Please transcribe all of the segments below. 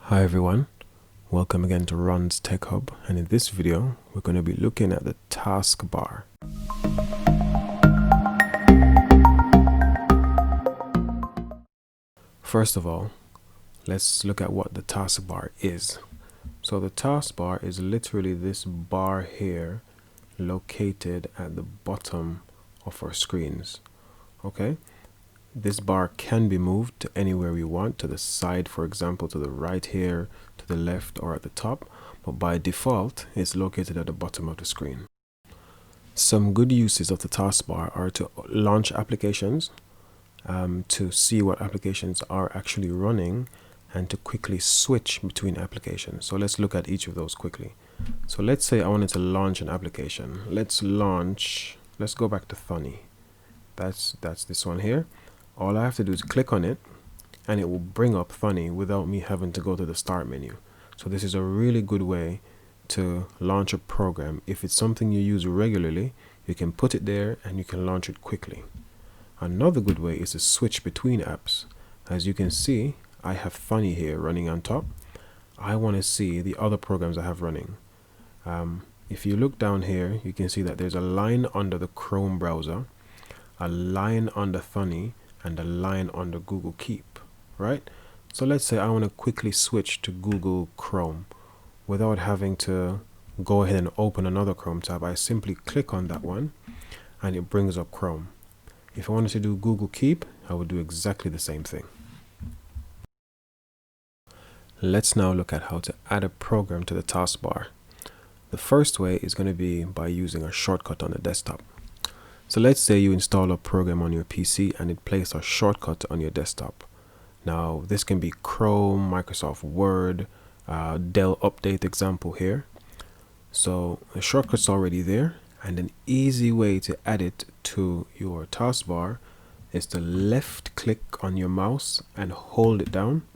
Hi everyone, welcome again to Ron's Tech Hub, and in this video we're going to be looking at the taskbar. First of all, let's look at what the taskbar is. So the taskbar is literally this bar here located at the bottom of our screens. Okay, this bar can be moved to anywhere we want, to the side, for example, to the right here, to the left, or at the top, but by default it's located at the bottom of the screen. Some good uses of the taskbar are to launch applications, to see what applications are actually running, and to quickly switch between applications. So let's look at each of those quickly. So let's say I wanted to launch an application. Let's go back to Funny. That's this one here. All I have to do is click on it and it will bring up Funny without me having to go to the start menu. So this is a really good way to launch a program. If it's something you use regularly, you can put it there and you can launch it quickly. Another good way is to switch between apps. As you can see, I have Funny here running on top. I want to see the other programs I have running. If you look down here, you can see that there's a line under the Chrome browser, a line under Funny, and a line under Google Keep, right? So let's say I want to quickly switch to Google Chrome without having to go ahead and open another Chrome tab. I simply click on that one and it brings up Chrome. If I wanted to do Google Keep, I would do exactly the same thing. Let's now look at how to add a program to the taskbar. The first way is going to be by using a shortcut on the desktop. So let's say you install a program on your PC and it places a shortcut on your desktop. Now this can be Chrome, Microsoft Word, Dell Update example here. So the shortcut's already there, and an easy way to add it to your taskbar is to left click on your mouse and hold it down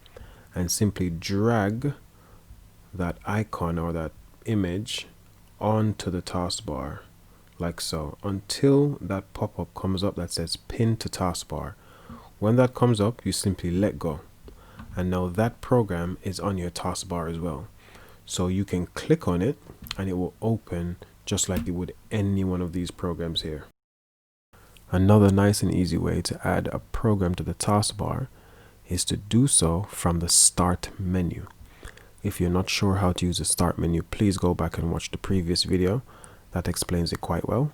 and simply drag that icon or that image onto the taskbar, like so, until that pop-up comes up that says pin to taskbar. When that comes up, you simply let go, and now that program is on your taskbar as well. So you can click on it and it will open just like it would any one of these programs here. Another nice and easy way to add a program to the taskbar is to do so from the start menu. If you're not sure how to use the start menu, please go back and watch the previous video. That explains it quite well.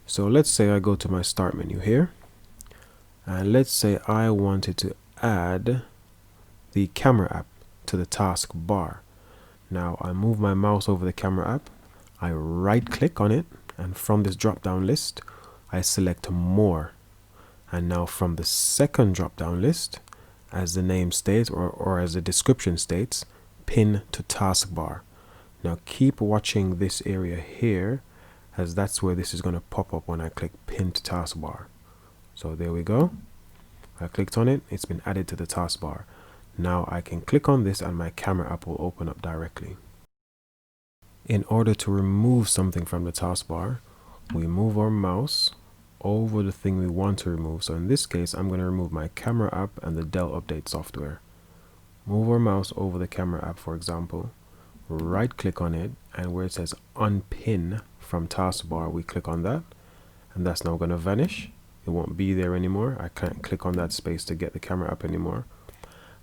So let's say I go to my start menu here, and let's say I wanted to add the camera app to the taskbar. Now I move my mouse over the camera app, I right click on it, and from this drop down list I select more. And now from the second drop down list, as the name states or as the description states, pin to taskbar. Now keep watching this area here, as that's where this is going to pop up when I click pin to taskbar. So there we go. I clicked on it, it's been added to the taskbar. Now I can click on this and my camera app will open up directly. In order to remove something from the taskbar, we move our mouse over the thing we want to remove. So in this case, I'm going to remove my camera app and the Dell Update software. Move our mouse over the camera app, for example, right click on it, and where it says unpin from taskbar, we click on that, and that's now going to vanish. It won't be there anymore. I can't click on that space to get the camera up anymore.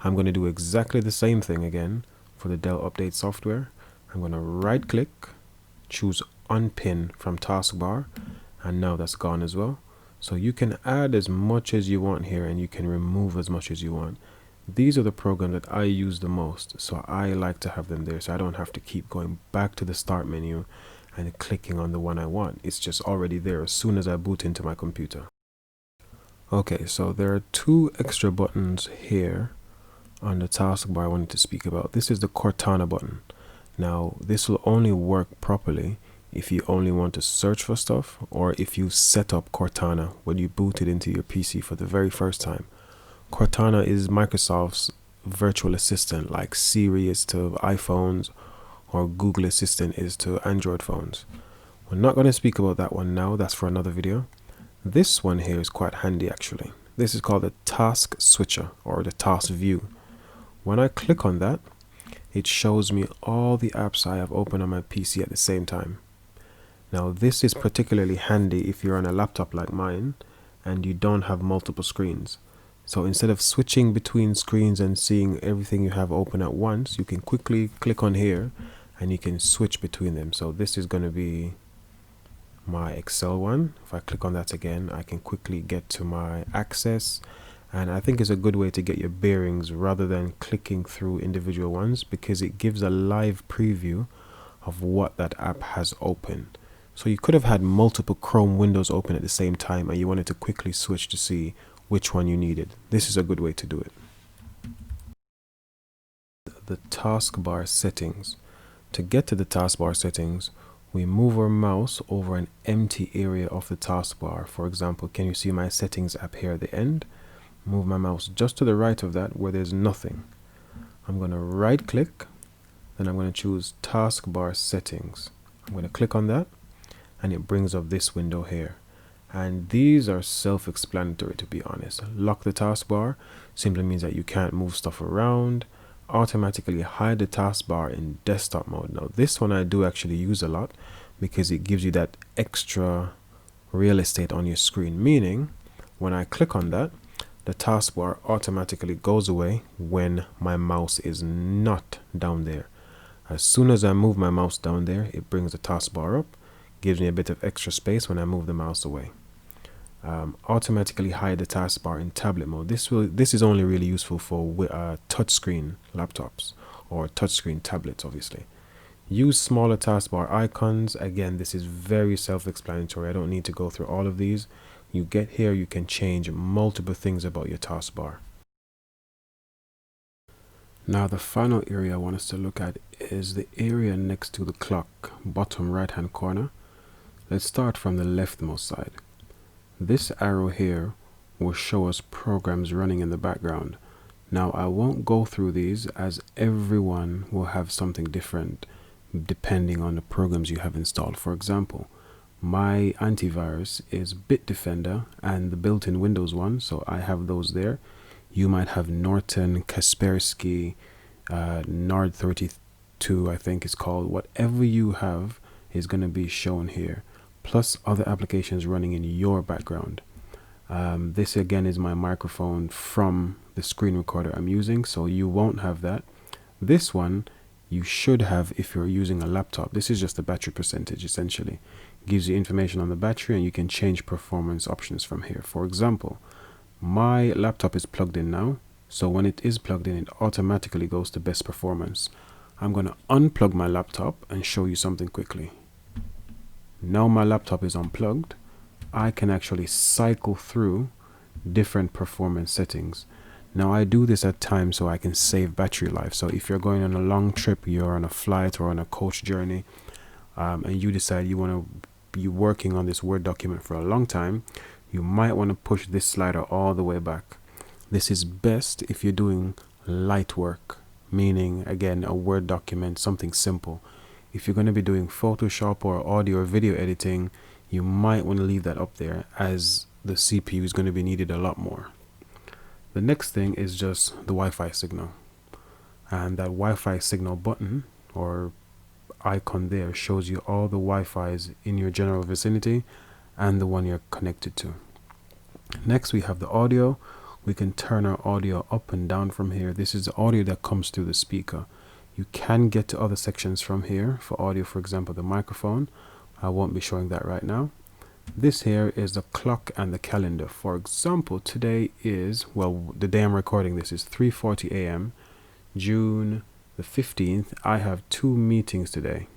I'm going to do exactly the same thing again for the Dell Update software. I'm going to right click, choose unpin from taskbar, and now that's gone as well. So you can add as much as you want here and you can remove as much as you want. These are the programs that I use the most, so I like to have them there so I don't have to keep going back to the start menu and clicking on the one I want. It's just already there as soon as I boot into my computer. Okay, so there are two extra buttons here on the taskbar I wanted to speak about. This is the Cortana button. Now this will only work properly if you only want to search for stuff, or if you set up Cortana when you boot it into your PC for the very first time. Cortana is Microsoft's virtual assistant, like Siri is to iPhones or Google Assistant is to Android phones. We're not going to speak about that one now, that's for another video. This one here is quite handy actually. This is called the task switcher or the task view. When I click on that, it shows me all the apps I have open on my PC at the same time. Now this is particularly handy if you're on a laptop like mine and you don't have multiple screens. So instead of switching between screens and seeing everything you have open at once, you can quickly click on here and you can switch between them. So this is going to be my Excel one. If I click on that again, I can quickly get to my Access, and I think it's a good way to get your bearings rather than clicking through individual ones, because it gives a live preview of what that app has open. So you could have had multiple Chrome windows open at the same time and you wanted to quickly switch to see which one you needed. This is a good way to do it. The taskbar settings. To get to the taskbar settings, we move our mouse over an empty area of the taskbar. For example, can you see my settings app here at the end? Move my mouse just to the right of that where there's nothing. I'm going to right click, then I'm going to choose taskbar settings. I'm going to click on that and it brings up this window here. And these are self-explanatory, to be honest. Lock the taskbar simply means that you can't move stuff around. Automatically hide the taskbar in desktop mode. Now this one I do actually use a lot because it gives you that extra real estate on your screen, meaning when I click on that, the taskbar automatically goes away when my mouse is not down there. As soon as I move my mouse down there, it brings the taskbar up, gives me a bit of extra space when I move the mouse away. Automatically hide the taskbar in tablet mode. This is only really useful for touchscreen laptops or touchscreen tablets, obviously. Use smaller taskbar icons. Again, this is very self-explanatory. I don't need to go through all of these. You get here, you can change multiple things about your taskbar. Now the final area I want us to look at is the area next to the clock, bottom right hand corner. Let's start from the leftmost side. This arrow here will show us programs running in the background. Now I won't go through these as everyone will have something different depending on the programs you have installed. For example, my antivirus is Bitdefender and the built-in Windows one, so I have those there. You might have Norton, Kaspersky, Nord 32 I think it's called. Whatever you have is going to be shown here, plus other applications running in your background. This again is my microphone from the screen recorder I'm using, so you won't have that. This one you should have if you're using a laptop. This is just the battery percentage essentially. Gives you information on the battery and you can change performance options from here. For example, my laptop is plugged in now, so when it is plugged in, it automatically goes to best performance. I'm going to unplug my laptop and show you something quickly. Now my laptop is unplugged. I can actually cycle through different performance settings. Now I do this at times so I can save battery life. So if you're going on a long trip, you're on a flight or on a coach journey, and you decide you want to be working on this Word document for a long time, you might want to push this slider all the way back. This is best if you're doing light work, meaning again a Word document, something simple. If you're going to be doing Photoshop or audio or video editing, you might want to leave that up there as the CPU is going to be needed a lot more. The next thing is just the Wi-Fi signal, and that Wi-Fi signal button or icon there shows you all the Wi-Fi's in your general vicinity and the one you're connected to. Next we have the audio. We can turn our audio up and down from here. This is the audio that comes through the speaker. You can get to other sections from here for audio, for example the microphone. I won't be showing that right now. This here is the clock and the calendar. For example, today is, well, the day I'm recording this is 3:40 a.m. June the 15th. I have 2 meetings today,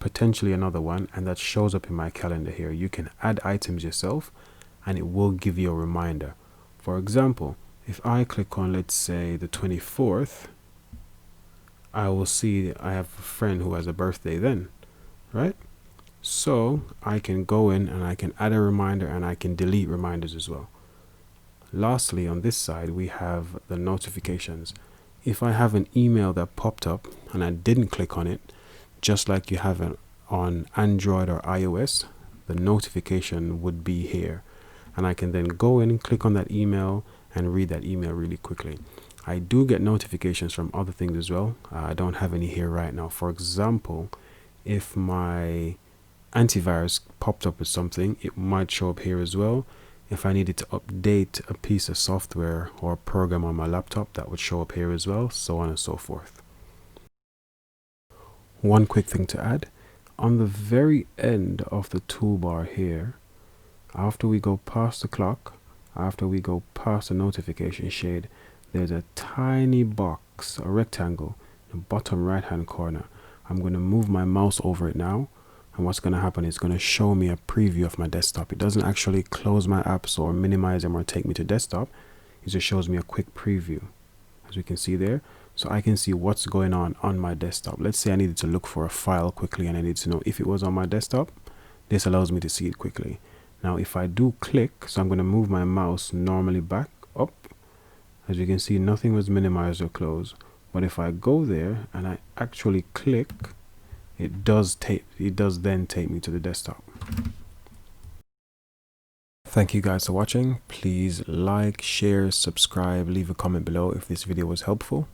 potentially another one, and that shows up in my calendar here. You can add items yourself and it will give you a reminder. For example, if I click on, let's say the 24th, I will see I have a friend who has a birthday then, right? So I can go in and I can add a reminder and I can delete reminders as well. Lastly, on this side, we have the notifications. If I have an email that popped up and I didn't click on it, just like you have it on Android or iOS, the notification would be here. And I can then go in and click on that email and read that email really quickly. I do get notifications from other things as well. I don't have any here right now. For example, if my antivirus popped up with something, it might show up here as well. If I needed to update a piece of software or a program on my laptop, that would show up here as well, so on and so forth. One quick thing to add, on the very end of the toolbar here, after we go past the clock, after we go past the notification shade, there's a tiny box, a rectangle, in the bottom right hand corner. I'm going to move my mouse over it now, and what's going to happen is it's going to show me a preview of my desktop. It doesn't actually close my apps or minimize them or take me to desktop. It just shows me a quick preview, as we can see there. So I can see what's going on my desktop. Let's say I needed to look for a file quickly and I need to know if it was on my desktop. This allows me to see it quickly. Now if I do click, so I'm going to move my mouse normally back up. As you can see, nothing was minimized or closed. But if I go there and I actually click, it does then take me to the desktop. Thank you guys for watching. Please like, share, subscribe, leave a comment below if this video was helpful.